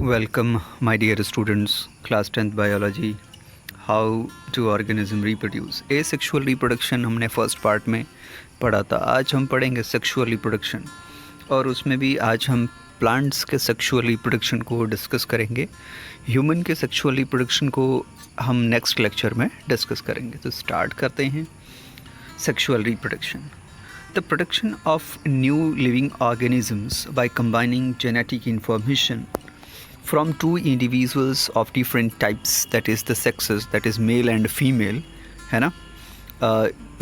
Welcome, my dear students, class 10th biology. How do organism reproduce? Asexual reproduction हमने first part में पढ़ा था. आज हम पढ़ेंगे सेक्सुअल रिप्रोडक्शन और उसमें भी आज हम प्लांट्स के सेक्सुअल रिप्रोडक्शन को डिस्कस करेंगे. ह्यूमन के सेक्सुअल रिप्रोडक्शन को हम नेक्स्ट लेक्चर में डिस्कस करेंगे. तो स्टार्ट करते हैं. Sexual reproduction, the production of new living organisms by combining genetic information from two individuals of different types, that is the sexes, that is male and female, है ना.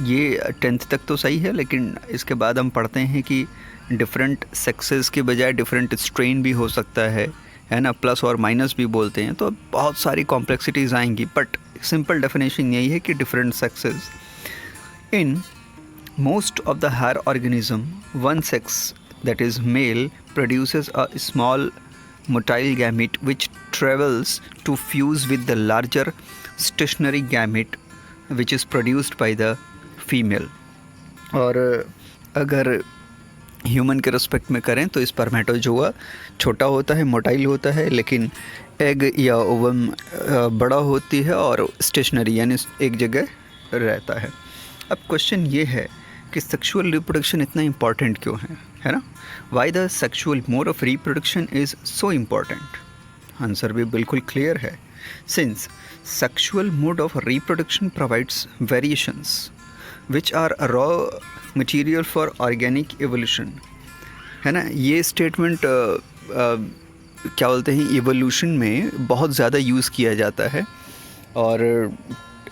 ये 10th तक तो सही है, लेकिन इसके बाद हम पढ़ते हैं कि डिफरेंट सेक्सेस के बजाय डिफरेंट स्ट्रेन भी हो सकता है ना, प्लस और माइनस भी बोलते हैं. तो बहुत सारी कॉम्प्लेक्सिटीज़ आएंगी, बट सिंपल डेफिनेशन यही है कि different sexes in most of the higher organism, one sex, that is male, produces a small motile gamete which travels to fuse with the larger stationary gamete which is produced by the female. और अगर human के respect में करें तो spermatozoa छोटा होता है, motile होता है, लेकिन एग या ओवम बड़ा होती है और स्टेशनरी यानी एक जगह रहता है. अब क्वेश्चन ये है कि सेक्सुअल रिप्रोडक्शन इतना इम्पॉर्टेंट क्यों है ना. Why the sexual mode of reproduction is so important. Answer भी बिल्कुल क्लियर है. Since sexual mode of reproduction provides variations which are raw material for organic evolution, है ना. ये स्टेटमेंट क्या बोलते हैं, एवोल्यूशन में बहुत ज़्यादा यूज़ किया जाता है और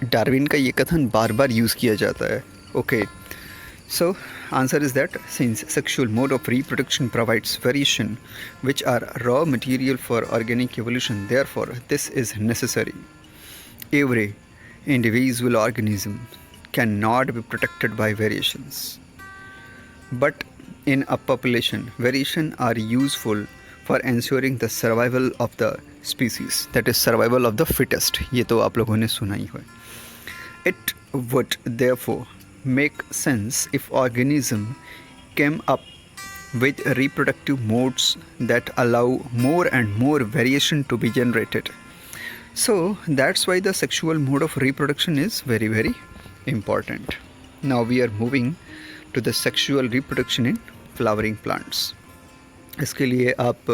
डार्विन का ये कथन बार बार यूज़ किया जाता है. Okay, so answer is that since sexual mode of reproduction provides variation which are raw material for organic evolution, therefore this is necessary. Every individual organism cannot be protected by variations, but in a population variation are useful for ensuring the survival of the species, that is survival of the fittest. ये तो आप लोगों ने सुना ही है. It would therefore make sense if organism came up with reproductive modes that allow more and more variation to be generated. So that's why the sexual mode of reproduction is very very important. Now we are moving to the sexual reproduction in flowering plants. इसके लिए आप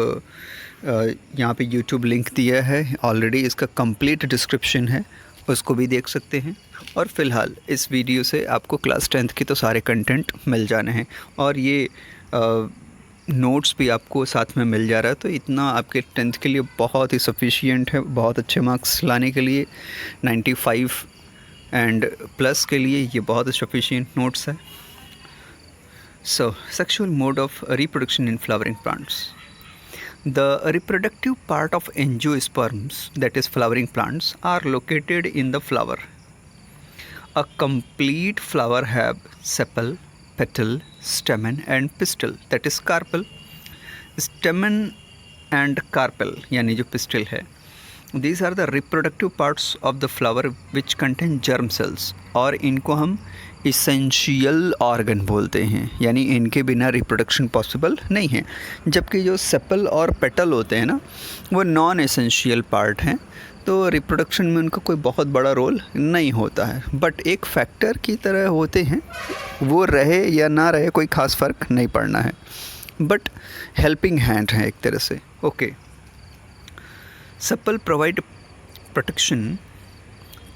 यहाँ पे YouTube link दिया है already, इसका complete description है, उसको भी देख सकते हैं. और फ़िलहाल इस वीडियो से आपको क्लास 10th की तो सारे कंटेंट मिल जाने हैं और ये नोट्स भी आपको साथ में मिल जा रहा है. तो इतना आपके 10th के लिए बहुत ही सफिशिएंट है. बहुत अच्छे मार्क्स लाने के लिए 95 एंड प्लस के लिए ये बहुत सफिशिएंट नोट्स है. सो sexual mode of reproduction in flowering plants. The reproductive part of angiosperms, that is flowering plants, are located in the flower. A complete flower have sepal, petal, stamen and pistil, that is carpel. Stamen and carpel यानी जो pistil है, these are the reproductive parts of the flower which contain germ cells, और इनको हम essential organ बोलते हैं, यानी इनके बिना रिप्रोडक्शन पॉसिबल नहीं है. जबकि जो सेपल और पेटल होते हैं ना, वो नॉन एसेंशियल पार्ट हैं, तो रिप्रोडक्शन में उनका कोई बहुत बड़ा रोल नहीं होता है, बट एक फैक्टर की तरह होते हैं. वो रहे या ना रहे कोई ख़ास फ़र्क नहीं पड़ना है, बट हेल्पिंग हैंड है एक तरह से. Okay, sepal provide protection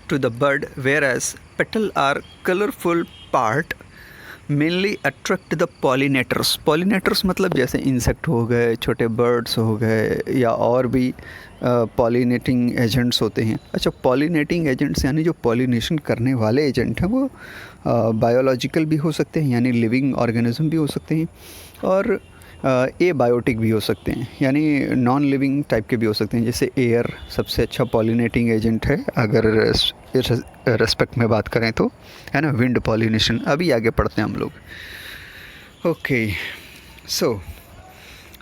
to the bud, whereas petal are colorful part mainly attract the pollinators. pollinators मतलब जैसे इंसेक्ट हो गए, छोटे बर्ड्स हो गए, या और भी पॉलिनेटिंग एजेंट्स होते हैं. अच्छा, पॉलिनेटिंग एजेंट्स यानी जो पॉलिनेशन करने वाले एजेंट हैं वो बायोलॉजिकल भी हो सकते हैं, यानी लिविंग ऑर्गेनिज्म भी हो सकते हैं, और एबायोटिक भी हो सकते हैं, यानी नॉन लिविंग टाइप के भी हो सकते हैं. जैसे एयर सबसे अच्छा पॉलिनेटिंग एजेंट है अगर रेस्पेक्ट में बात करें तो, है ना. विंड पॉलिनेशन अभी आगे पढ़ते हैं हम लोग. Okay, so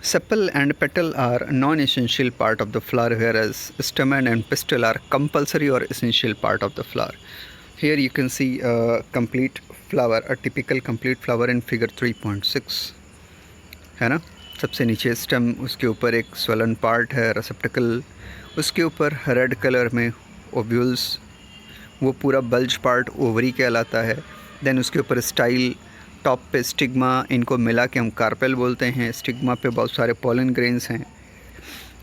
sepal and petal are non-essential part of the flower, whereas stamen and pistil are compulsory or essential part of the flower. Here you can see a complete flower, a typical complete flower in figure 3.6, है ना. सबसे नीचे stem, उसके ऊपर एक swollen part है receptacle, उसके ऊपर रेड कलर में ओव्यूल्स, वो पूरा बल्ज पार्ट ओवरी कहलाता है। देन उसके ऊपर स्टाइल, टॉप पे स्टिग्मा, इनको मिला के हम कार्पेल बोलते हैं। स्टिग्मा पे बहुत सारे पॉलन ग्रेन्स हैं।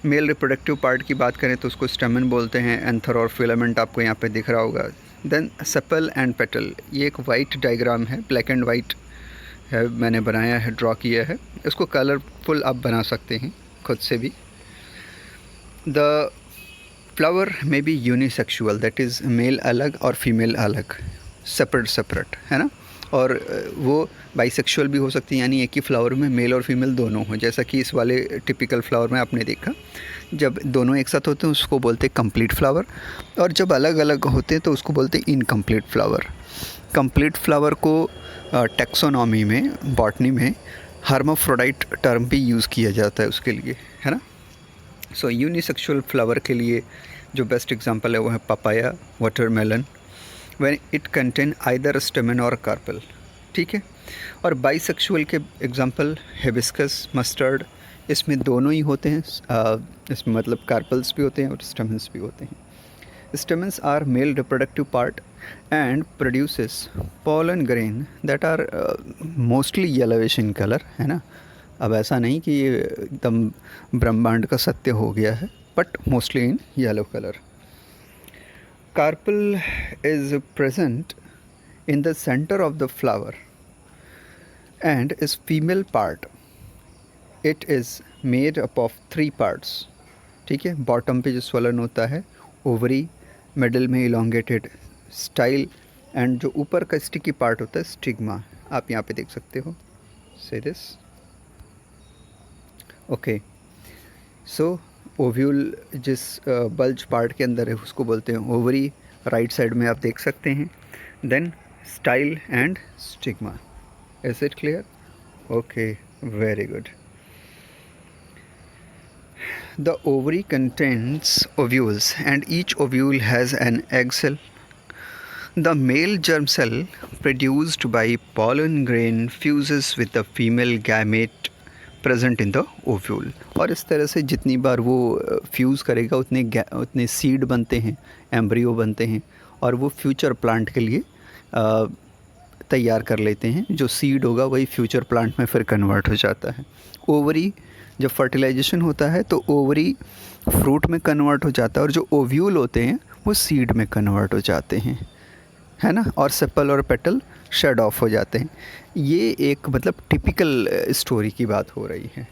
मेल रिप्रोडक्टिव पार्ट की बात करें तो उसको स्टेमन बोलते हैं। एंथर और फिलामेंट आपको यहाँ पे दिख रहा होगा। देन सेपल एंड पेटल, ये एक वाइट डायग्राम है, ब्लैक एंड वाइट है, मैंने बनाया है, ड्रॉ किया है। इसको कलरफुल आप बना सकते हैं खुद से भी। द फ्लावर में be unisexual, that is male अलग और फीमेल अलग, सेपरेट है ना। और वो बाइसेक्सुअल भी हो सकती है, यानी एक ही फ्लावर में मेल और फीमेल दोनों हो, जैसा कि इस वाले टिपिकल फ्लावर में आपने देखा। जब दोनों एक साथ होते हैं उसको बोलते हैं कंप्लीट फ्लावर, और जब अलग अलग होते हैं तो उसको बोलते हैं इनकम्प्लीट फ्लावर। कंप्लीट फ्लावर को टैक्सोनॉमी में, बॉटनी में हर्माफ्रोडाइट टर्म भी यूज़ किया जाता है उसके लिए, है ना। सो यूनिसेक्सुअल फ्लावर के लिए जो बेस्ट एग्जांपल है वो है papaya, watermelon, when it contain either स्टेमन और कार्पेल, ठीक है। और बाइसेक्सुअल के एग्जांपल हिबिस्कस, मस्टर्ड, इसमें दोनों ही होते हैं। इसमें मतलब कार्पेल्स भी होते हैं और स्टेमन्स भी होते हैं। Stamens are male reproductive part and produces pollen grain that are mostly yellowish in color, है ना। अब ऐसा नहीं कि ये एकदम ब्रह्मांड का सत्य हो गया है, but mostly in yellow colour. Carpel is present in the centre of the flower and is female part. It is made up of 3 parts, ठीक है। बॉटम पे जो स्वलन होता है ओवरी, मिडल में इलोंगेटेड स्टाइल, एंड जो ऊपर का स्टिकी पार्ट होता है स्टिग्मा, आप यहाँ पे देख सकते हो। से दिस ओके। सो ओव्यूल जिस बल्ज पार्ट के अंदर है उसको बोलते हैं ओवरी, राइट साइड में आप देख सकते हैं। Then style and stigma, is it clear? Okay, very good. The ovary contains ovules and each ovule has an egg cell. The male germ cell produced by pollen grain fuses with the female gamete present in the ovule. और इस तरह से जितनी बार वो fuse करेगा उतने seed बनते हैं, एम्ब्रियो बनते हैं, और वो फ्यूचर प्लांट के लिए तैयार कर लेते हैं। जो सीड होगा वही फ्यूचर प्लांट में फिर कन्वर्ट हो जाता है। ओवरी जब फर्टिलाइजेशन होता है तो ओवरी फ्रूट में कन्वर्ट हो जाता है, और जो ओव्यूल होते हैं वो सीड में कन्वर्ट हो जाते हैं, है ना। और सेपल और पेटल शेड ऑफ हो जाते हैं। ये एक मतलब टिपिकल स्टोरी की बात हो रही है,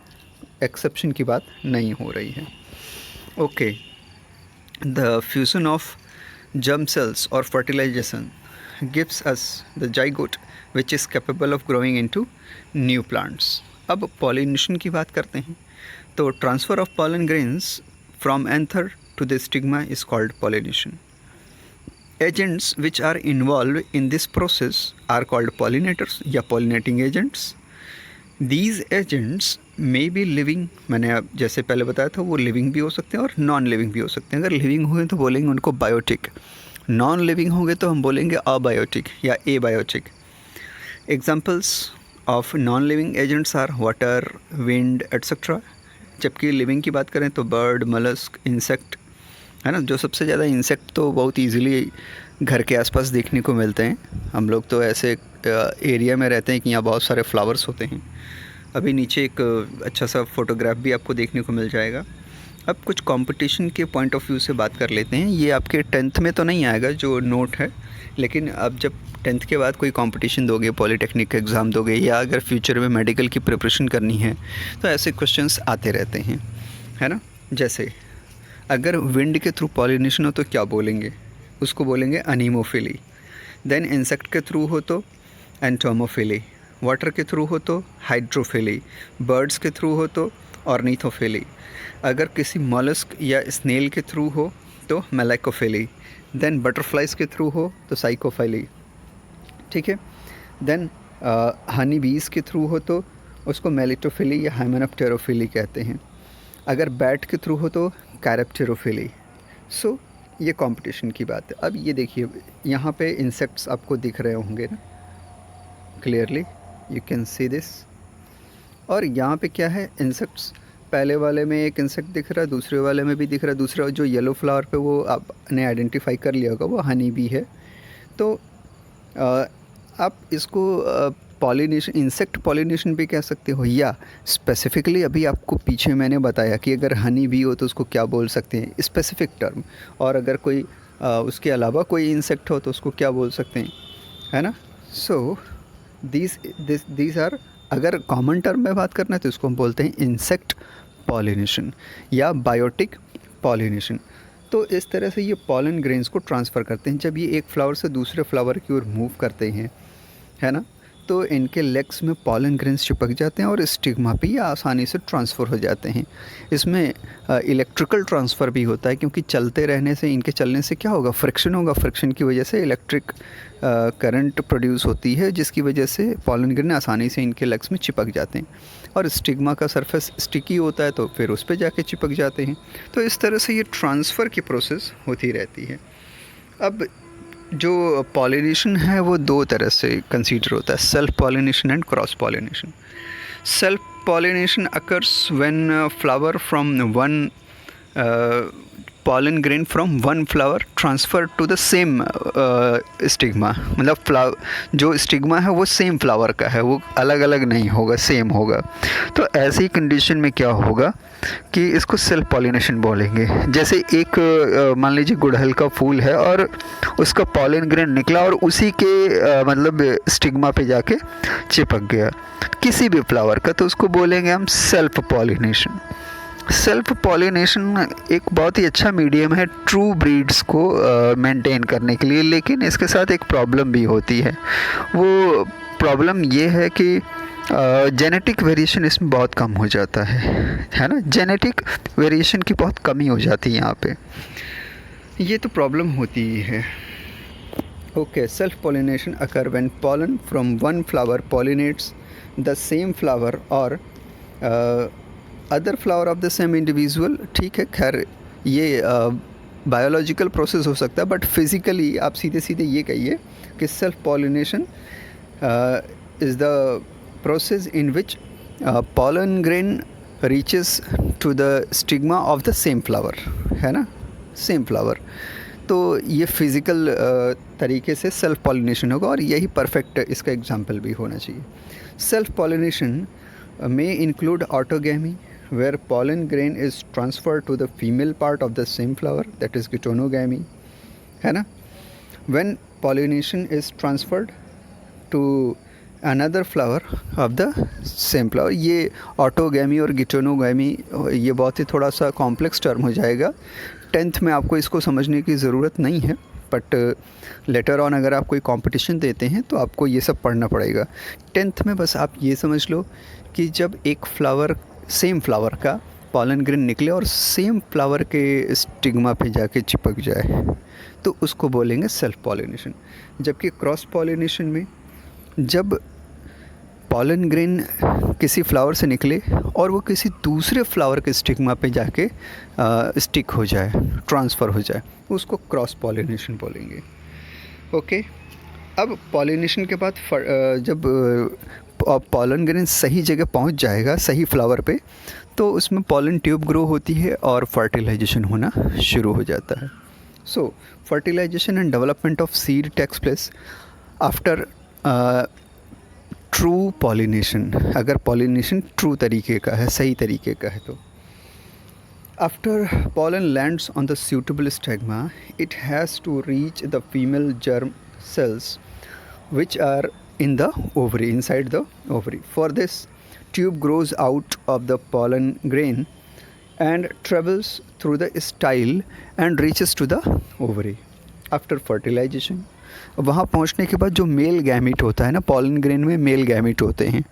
एक्सेप्शन की बात नहीं हो रही है। Okay, the fusion of germ cells or fertilization gives us the zygote which is capable of growing into new plants. अब पॉलिनेशन की बात करते हैं तो transfer of pollen grains from anther to the stigma is called pollination. Agents which are involved in this process are called pollinators या pollinating agents. These agents may be living, मैंने अब जैसे पहले बताया था वो लिविंग भी हो सकते हैं और नॉन लिविंग भी हो सकते हैं। अगर लिविंग हुए तो बोलेंगे उनको बायोटिक, नॉन लिविंग होंगे तो हम बोलेंगे अबायोटिक या abiotic. Examples of non living agents are water, wind etcetera. जबकि लिविंग की बात करें तो बर्ड, मलस्क, इंसेक्ट, है ना। जो सबसे ज़्यादा इंसेक्ट तो बहुत इजीली घर के आसपास देखने को मिलते हैं। हम लोग तो ऐसे एरिया में रहते हैं कि यहाँ बहुत सारे फ्लावर्स होते हैं। अभी नीचे एक अच्छा सा फोटोग्राफ भी आपको देखने को मिल जाएगा। अब कुछ कंपटीशन के पॉइंट ऑफ व्यू से बात कर लेते हैं। ये आपके 10th में तो नहीं आएगा जो नोट है, लेकिन अब जब 10th के बाद कोई कंपटीशन दोगे, पॉलीटेक्निक का एग्ज़ाम दोगे, या अगर फ्यूचर में मेडिकल की प्रिपरेशन करनी है तो ऐसे क्वेश्चंस आते रहते हैं, है ना। जैसे अगर विंड के थ्रू पॉलिनेशन हो तो क्या बोलेंगे? उसको बोलेंगे अनीमोफिली। देन इंसेक्ट के थ्रू हो तो एंटोमोफिली, वाटर के थ्रू हो तो हाइड्रोफिली, बर्ड्स के थ्रू हो तो ऑर्निथोफिली, अगर किसी मॉलस्क या स्नेल के थ्रू हो तो मेलाइकोफिली, देन बटरफ्लाइज के थ्रू हो तो साइकोफिली, ठीक है। देन हनी बीज के थ्रू हो तो उसको मेलिटोफिली या हाइमेनोप्टेरोफिली कहते हैं। अगर बैट के थ्रू हो तो कैरेप्टेरोफिली। सो ये कंपटीशन की बात है। अब ये देखिए यहाँ पे इंसेक्ट्स आपको दिख रहे होंगे ना, clearly you can see this. और यहाँ पे क्या है, इंसेक्ट्स, पहले वाले में एक इंसेक्ट दिख रहा है, दूसरे वाले में भी दिख रहा है, दूसरा जो येलो फ्लावर पे वो आपने आइडेंटिफाई कर लिया होगा, वो हनी बी है। तो आप इसको पॉलिनेशन, इंसेक्ट पॉलिनेशन भी कह सकते हो, या स्पेसिफिकली अभी आपको पीछे मैंने बताया कि अगर हनी बी हो तो उसको क्या बोल सकते हैं, स्पेसिफिक टर्म, और अगर कोई उसके अलावा कोई इंसेक्ट हो तो उसको क्या बोल सकते हैं, है ना। सो दीज आर, अगर कॉमन टर्म में बात करना है तो इसको हम बोलते हैं इंसेक्ट पॉलिनेशन या बायोटिक पॉलिनेशन। तो इस तरह से ये पॉलन ग्रेन्स को ट्रांसफ़र करते हैं। जब ये एक फ्लावर से दूसरे फ्लावर की ओर मूव करते हैं, है ना, तो इनके लेग्स में पॉलन ग्रेन्स चिपक जाते हैं और स्टिग्मा पे ये आसानी से ट्रांसफ़र हो जाते हैं। इसमें इलेक्ट्रिकल ट्रांसफ़र भी होता है, क्योंकि चलते रहने से, इनके चलने से क्या होगा, फ्रिक्शन होगा, फ्रिक्शन की वजह से इलेक्ट्रिक करंट प्रोड्यूस होती है, जिसकी वजह से पॉलन ग्रेन आसानी से इनके लेग्स में चिपक जाते हैं। और स्टिग्मा का सरफेस स्टिकी होता है तो फिर उस पे जाके चिपक जाते हैं। तो इस तरह से ये ट्रांसफ़र की प्रोसेस होती रहती है। अब जो पॉलिनेशन है वो दो तरह से कंसीडर होता है, self pollination and cross pollination. Self pollination occurs when flower from one pollen grain from one flower transfer to the same stigma, मतलब फ्लावर, जो स्टिग्मा है वो सेम फ्लावर का है, वो अलग अलग नहीं होगा, सेम होगा। तो ऐसी कंडीशन में क्या होगा कि इसको सेल्फ पॉलिनेशन बोलेंगे। जैसे एक मान लीजिए गुड़हल का फूल है और उसका पॉलन ग्रेन निकला और उसी के मतलब स्टिग्मा पे जाके चिपक गया किसी भी फ्लावर का, तो उसको बोलेंगे हम सेल्फ पॉलिनेशन। सेल्फ पॉलिनेशन एक बहुत ही अच्छा मीडियम है ट्रू ब्रीड्स को मेंटेन करने के लिए, लेकिन इसके साथ एक प्रॉब्लम भी होती है। वो प्रॉब्लम ये है कि जेनेटिक वेरिएशन इसमें बहुत कम हो जाता है ना, जेनेटिक वेरिएशन की बहुत कमी हो जाती है यहाँ पे, ये तो प्रॉब्लम होती ही है। Okay, self pollination occur when pollen from one flower pollinates the same flower or other flower of the same individual. ठीक है, खैर ये बायोलॉजिकल प्रोसेस हो सकता है, बट फिज़िकली आप सीधे सीधे ये कहिए कि self pollination is the process in which pollen grain reaches to the stigma of the same flower, है ना, सेम फ्लावर। तो ये फिज़िकल तरीके से सेल्फ पॉलिनेशन होगा और यही परफेक्ट इसका एग्जांपल भी होना चाहिए। Self pollination may include autogamy, where pollen grain is transferred to the female part of the same flower, that is geitonogamy, है ना। When pollination is transferred to another flower of the same flower, ये autogamy और गिटोनोगैमी ये बहुत ही थोड़ा सा complex term हो जाएगा। 10th में आपको इसको समझने की ज़रूरत नहीं है, बट लेटर ऑन अगर आप कोई कंपटीशन देते हैं तो आपको ये सब पढ़ना पड़ेगा। 10th में बस आप ये समझ लो कि जब एक फ्लावर, सेम फ्लावर का पॉलन ग्रेन निकले और सेम फ्लावर के स्टिग्मा पे जाके चिपक जाए तो उसको बोलेंगे सेल्फ पॉलिनेशन। जबकि क्रॉस पॉलिनेशन में जब पॉलन ग्रेन किसी फ्लावर से निकले और वो किसी दूसरे फ्लावर के स्टिग्मा पे जाके स्टिक हो जाए, ट्रांसफ़र हो जाए, उसको क्रॉस पॉलिनेशन बोलेंगे। ओके, अब पॉलिनेशन के बाद जब पॉलन ग्रेन सही जगह पहुंच जाएगा, सही फ्लावर पे, तो उसमें पॉलन ट्यूब ग्रो होती है और फर्टिलाइजेशन होना शुरू हो जाता है। So fertilization and development of seed takes place after true pollination, अगर पॉलिनेशन ट्रू तरीके का है, सही तरीके का है तो। After pollen lands on the suitable stigma, it has to reach the female germ cells which are in the ovary, inside the ovary. For this, tube grows out of the pollen grain and travels through the style and reaches to the ovary. After fertilization, वहाँ पहुँचने के बाद जो male gamete होता है ना, pollen grain में male gamete होते हैं,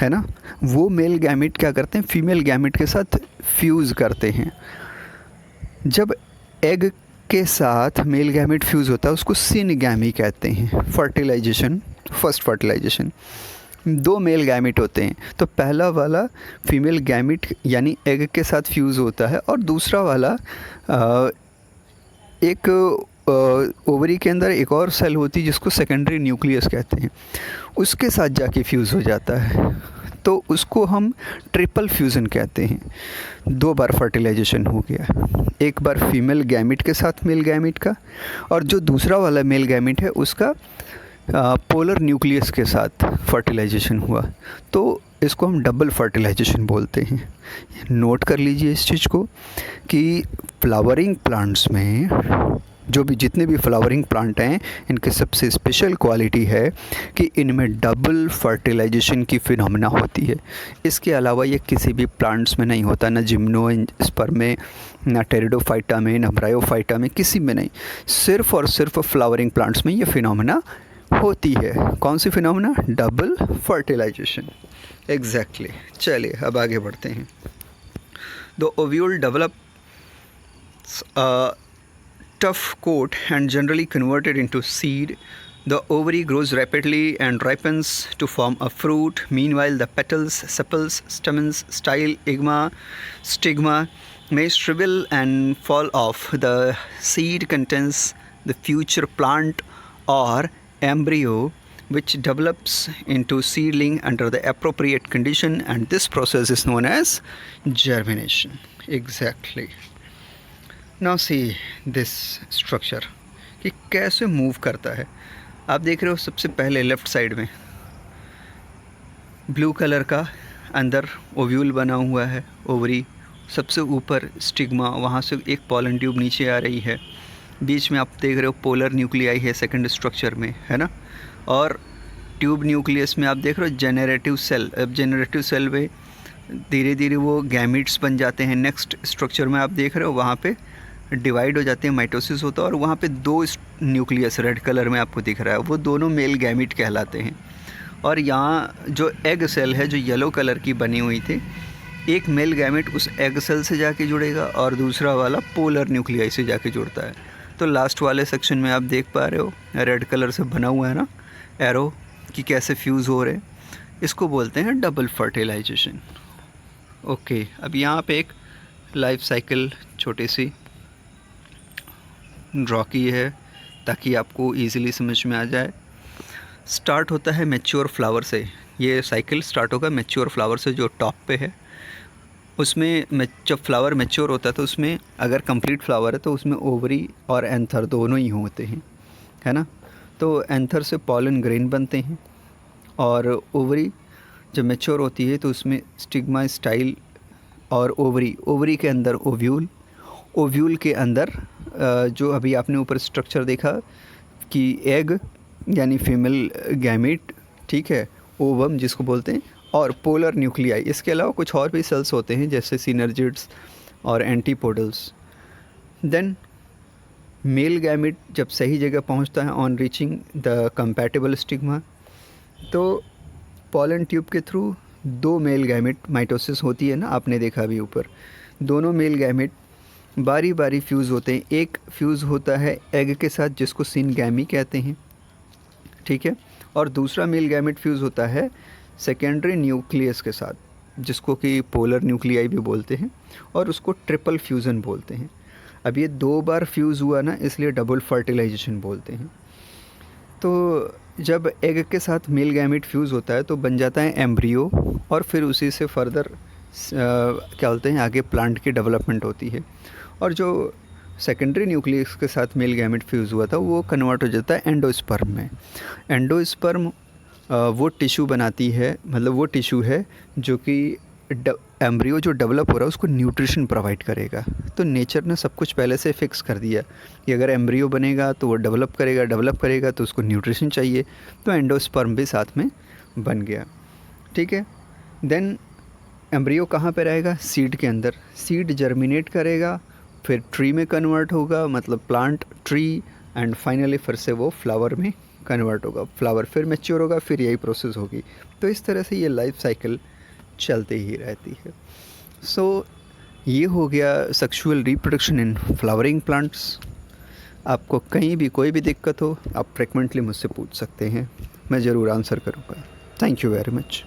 है ना, वो मेल गैमिट क्या करते हैं, फीमेल गैमिट के साथ फ्यूज़ करते हैं। जब एग के साथ मेल गैमिट फ्यूज़ होता है उसको सिनगैमी कहते हैं। फर्टिलाइजेशन, फर्स्ट फर्टिलाइजेशन, दो मेल गैमिट होते हैं, तो पहला वाला फीमेल गैमिट यानी एग के साथ फ्यूज़ होता है और दूसरा वाला एक ओवरी के अंदर एक और सेल होती है जिसको सेकेंडरी न्यूक्लियस कहते हैं, उसके साथ जाके फ्यूज़ हो जाता है। तो उसको हम ट्रिपल फ्यूज़न कहते हैं। 2 बार फर्टिलाइजेशन हो गया, एक बार फीमेल गैमिट के साथ मेल गैमिट का, और जो दूसरा वाला मेल गैमिट है उसका पोलर न्यूक्लियस के साथ फर्टिलाइजेशन हुआ, तो इसको हम डबल फर्टिलाइजेशन बोलते हैं। नोट कर लीजिए इस चीज़ को कि फ्लावरिंग प्लांट्स में जो भी जितने भी फ्लावरिंग प्लांट हैं, इनके सबसे स्पेशल क्वालिटी है कि इनमें डबल फर्टिलाइजेशन की फिनोमेना होती है। इसके अलावा ये किसी भी प्लांट्स में नहीं होता, ना जिम्नोस्पर्म में, ना टेरिडोफाइटा में, ना ब्रायोफाइटा में, किसी में नहीं। सिर्फ और सिर्फ फ्लावरिंग प्लांट्स में ये फिनोमेना होती है। कौन सी फिनोमेना? Double fertilisation. एग्जैक्टली। चलिए अब आगे बढ़ते हैं। The ovule develops tough coat and generally converted into seed. The ovary grows rapidly and ripens to form a fruit. Meanwhile, the petals, sepals, stamens, style, stigma may shrivel and fall off. The seed contains the future plant or embryo, which develops into seedling under the appropriate condition, and this process is known as germination. Exactly. Now see this structure कि कैसे move करता है। आप देख रहे हो सबसे पहले लेफ़्ट साइड में ब्लू कलर का अंदर ओव्यूल बना हुआ है, ओवरी, सबसे ऊपर स्टिग्मा, वहाँ से एक पॉलन ट्यूब नीचे आ रही है, बीच में आप देख रहे हो पोलर न्यूक्लियाई है सेकंड स्ट्रक्चर में, है ना, और ट्यूब न्यूक्लियस में आप देख रहे हो जेनरेटिव सेल। अब जेनरेटिव सेल में धीरे धीरे वो गैमिट्स बन जाते हैं। नेक्स्ट स्ट्रक्चर में आप देख रहे हो वहाँ पे डिवाइड हो जाते हैं, माइटोसिस होता है, और वहाँ पे 2 न्यूक्लियस रेड कलर में आपको दिख रहा है, वो दोनों मेल गैमिट कहलाते हैं। और यहाँ जो एग सेल है जो येलो कलर की बनी हुई थी, एक मेल गैमिट उस एग सेल से जाके जुड़ेगा और दूसरा वाला पोलर न्यूक्लियाई से जाके जुड़ता है। तो लास्ट वाले सेक्शन में आप देख पा रहे हो रेड कलर से बना हुआ है ना एरो कि कैसे फ्यूज़ हो रहे हैं, इसको बोलते हैं डबल फर्टिलाइजेशन। ओके, अब यहाँ पे एक लाइफ साइकिल छोटी सी ड्रॉ की है ताकि आपको इजीली समझ में आ जाए। स्टार्ट होता है मैच्योर फ्लावर से, ये साइकिल स्टार्ट होगा मैच्योर फ्लावर से जो टॉप पे है। उसमें जब फ्लावर मैच्योर होता है तो उसमें अगर कंप्लीट फ्लावर है तो उसमें ओवरी और एंथर दोनों ही होते हैं, है ना। तो एंथर से पॉलन ग्रेन बनते हैं और ओवरी जब मैच्योर होती है तो उसमें स्टिग्मा, स्टाइल और ओवरी के अंदर ओव्यूल के अंदर जो अभी आपने ऊपर स्ट्रक्चर देखा कि एग यानी फीमेल गैमिट, ठीक है, ओवम जिसको बोलते हैं, और पोलर न्यूक्लियाई। इसके अलावा कुछ और भी सेल्स होते हैं जैसे सिनर्जिड्स और एंटीपोडल्स। देन मेल गैमिट जब सही जगह पहुंचता है on reaching the compatible stigma, तो पॉलन ट्यूब के थ्रू 2 मेल गैमिट माइटोसिस होती है ना, आपने देखा अभी ऊपर, दोनों मेल गैमिट बारी बारी फ्यूज़ होते हैं। एक फ्यूज़ होता है एग के साथ जिसको सिनगैमी कहते हैं, ठीक है, और दूसरा मेल गैमिट फ्यूज़ होता है सेकेंडरी न्यूक्लियस के साथ जिसको कि पोलर न्यूक्लियाई भी बोलते हैं, और उसको ट्रिपल फ्यूज़न बोलते हैं। अब ये 2 बार फ्यूज़ हुआ ना, इसलिए डबल फर्टिलाइजेशन बोलते हैं। तो जब एग के साथ मेल गैमिट फ्यूज़ होता है तो बन जाता है एम्ब्रियो, और फिर उसी से फर्दर क्या बोलते हैं आगे प्लांट की डेवलपमेंट होती है। और जो सेकेंडरी न्यूक्लियस के साथ मेल गैमिट फ्यूज़ हुआ था वो कन्वर्ट हो जाता है एंडोस्पर्म में। एंडोस्पर्म वो टिश्यू बनाती है, मतलब वो टिश्यू है जो कि एम्ब्रियो जो डेवलप हो रहा है उसको न्यूट्रिशन प्रोवाइड करेगा। तो नेचर ने सब कुछ पहले से फिक्स कर दिया कि अगर एम्ब्रियो बनेगा तो वो डेवलप करेगा तो उसको न्यूट्रिशन चाहिए, तो एंडोस्पर्म भी साथ में बन गया, ठीक है। देन एम्ब्रियो कहाँ पे रहेगा? सीड के अंदर। सीड जर्मिनेट करेगा, फिर ट्री में कन्वर्ट होगा, मतलब प्लांट, ट्री, एंड फाइनली फिर से वो फ्लावर में कन्वर्ट होगा। फ्लावर फिर मैच्योर होगा, फिर यही प्रोसेस होगी। तो इस तरह से ये लाइफ साइकिल चलती ही रहती है। सो ये हो गया sexual reproduction in flowering plants. आपको कहीं भी कोई भी दिक्कत हो आप फ्रिक्वेंटली मुझसे पूछ सकते हैं, मैं ज़रूर आंसर करूँगा। Thank you very much.